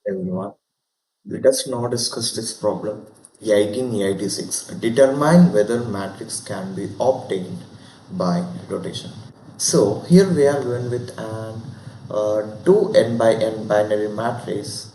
Everyone, let us now discuss this problem. 1886. Determine whether matrix can be obtained by rotation. So here we are going with an 2 n by n binary matrix,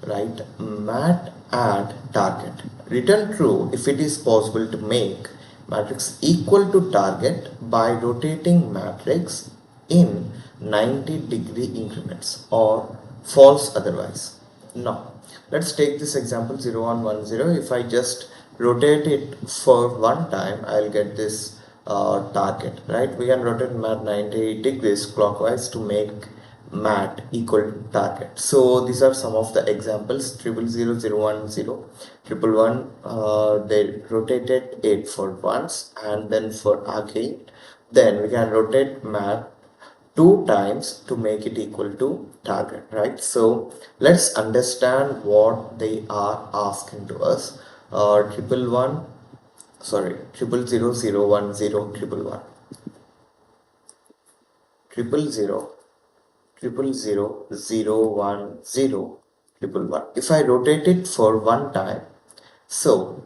right? Mat add target. Return true if it is possible to make matrix equal to target by rotating matrix in 90-degree increments, or false otherwise. Now let's take this example 0 1 1 0. If I just rotate it for one time, I'll get this target, right? We can rotate mat 90 degrees clockwise to make mat equal to target. So these are some of the examples. 00001 0 111, they rotated it for once, and then for again, then we can rotate mat two times to make it equal to target, right? So let's understand what they are asking to us. Triple one, sorry, 00001 0 111, 000 000 1 0 If I rotate it for one time, so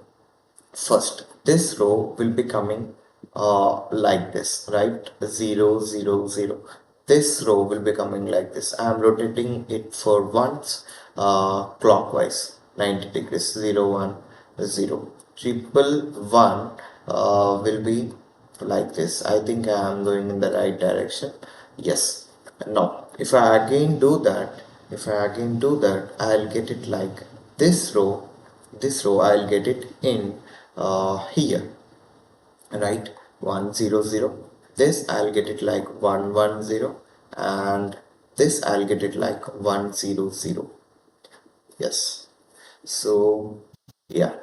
first this row will be coming like this, right? 0 0 0. This row will be coming like this. I am rotating it for once clockwise 90 degrees. 0 1 0. Triple one will be like this. I think I am going in the right direction. Yes. Now if I again do that, I'll get it like this row. I'll get it in here, right? 1 0 0. This I'll get it like 1 1 0, and this I'll get it like 1 0 0. Yes. So yeah,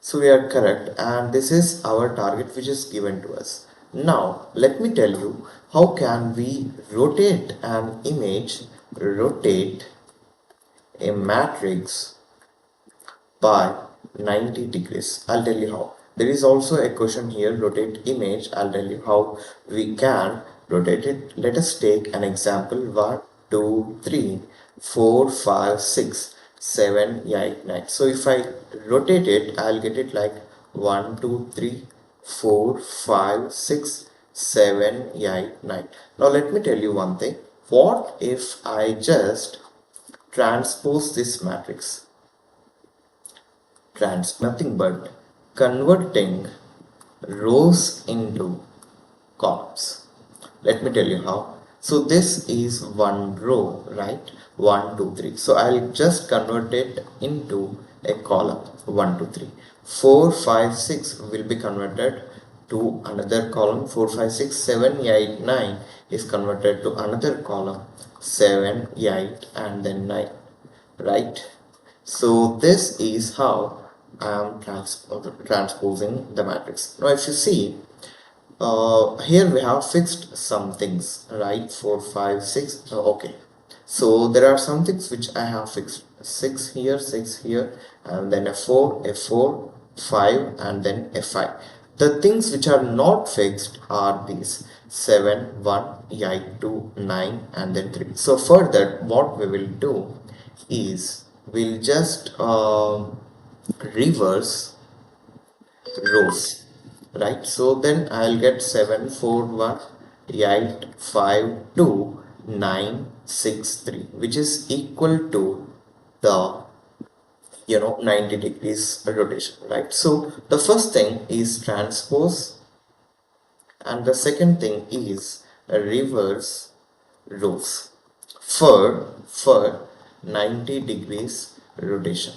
so we are correct, and this is our target which is given to us. Now let me tell you how can we rotate an image, rotate a matrix by 90 degrees. I'll tell you how. There is also a question here, rotate image. I'll tell you how we can rotate it. Let us take an example. 1 2 3 4 5 6 7 8 9. So if I rotate it, I'll get it like 1 2 3 4 5 6 7 8 9. Now let me tell you one thing. What if I just transpose this matrix? Nothing but converting rows into columns. Let me tell you how. So this is one row, right? 1 2 3. So I'll just convert it into a column. 1 2 3. 4 5 6 will be converted to another column. 4 5 6 7 8 9 is converted to another column. 7 8 and then 9, right? So this is how I am transposing the matrix. Now if you see, here we have fixed some things, right? 4 5 6. Okay, so there are some things which I have fixed. 6 here, 6 here, and then a 4, 5, and then a 5. The things which are not fixed are these: 7 1 8 2 9 and then 3. So for that, what we will do is we'll just reverse rows, right? So then I'll get 7 4 1 8 5 2 9 6 3, which is equal to the 90 degrees rotation, right? So the first thing is transpose, and the second thing is reverse rows for 90 degrees rotation.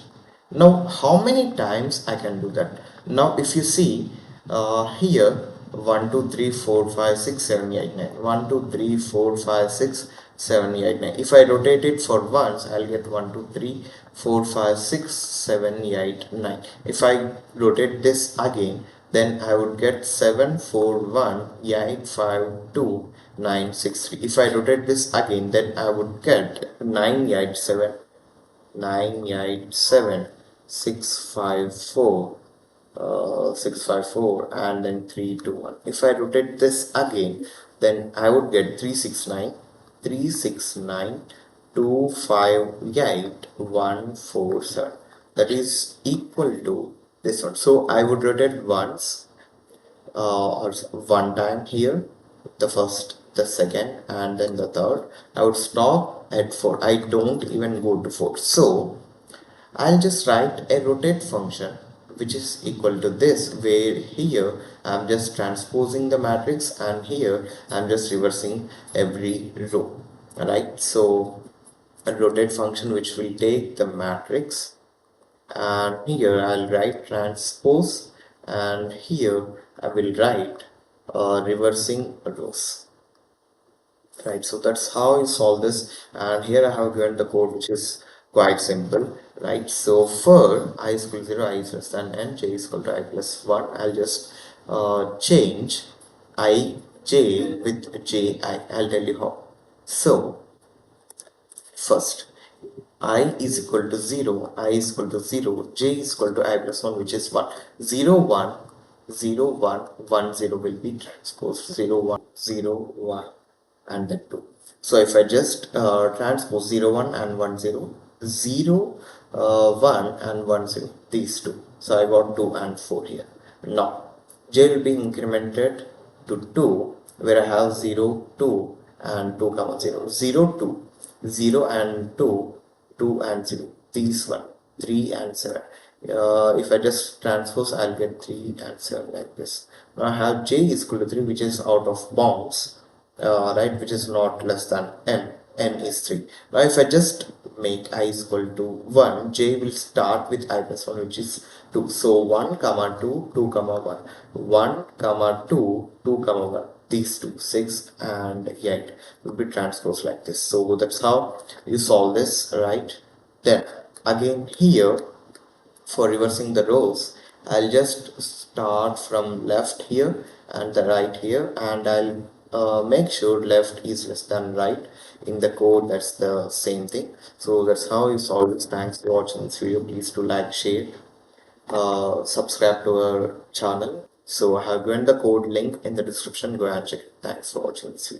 Now how many times I can do that? Now if you see, here 1 2 3 4 5 6 7 8 9, 1 2 3 4 5 6 7 8 9. If I rotate it for once, I'll get 1 2 3 4 5 6 7 8 9. If I rotate this again, then I would get 7 4 1 8 5 2 9 6 3. If I rotate this again, then I would get 9 8 7 9 8 7 6 5 4 6 5 4 and then 3 2 1. If I rotate this again, then I would get 3 6 9 3 6 9 258,147. That is equal to this one. So I would rotate once or one time here, the first, the second, and then the third. I would stop at 4. I don't even go to 4. So I'll just write a rotate function which is equal to this, where here I'm just transposing the matrix and here I'm just reversing every row. Alright, so a rotate function which will take the matrix, and here I'll write transpose, and here I will write reversing rows. Right, so that's how you solve this, and here I have given the code which is quite simple. Right, so for I is equal to 0, I is less than n, j is equal to I plus 1, I'll just change I j with ji. I'll tell you how. So first, I is equal to 0, I is equal to 0, j is equal to I plus 1, which is 1. 0, 1, 0, 1, 1, 0 will be transposed 0, 1, 0, 1, and then 2. So if I just transpose 0, 1 and 1, 0, 0, 1 and 1, 0, these two. So I got 2 and 4 here. Now, j will be incremented to 2, where I have 0, 2 and 2 comma 0, 0, 2, 0 and 2, 2 and 0, these one, 3 and 7. If I just transpose, I'll get 3 and 7 like this. Now I have j is equal to 3, which is out of bounds, right, which is not less than n is 3. Now if I just make I is equal to 1, j will start with I plus 1, which is 2. So 1 comma 2, 2 comma 1, 1 comma 2, 2 comma 1, these two, 6 and 8 will be transposed like this. So that's how you solve this, right? Then again here, for reversing the rows, I'll just start from left here and the right here, and I'll make sure left is less than right. In the code, that's the same thing. So that's how you solve this. Thanks for watching this video. Please do like, share, subscribe to our channel. So I have given the code link in the description. Go and check it. Thanks for watching this video.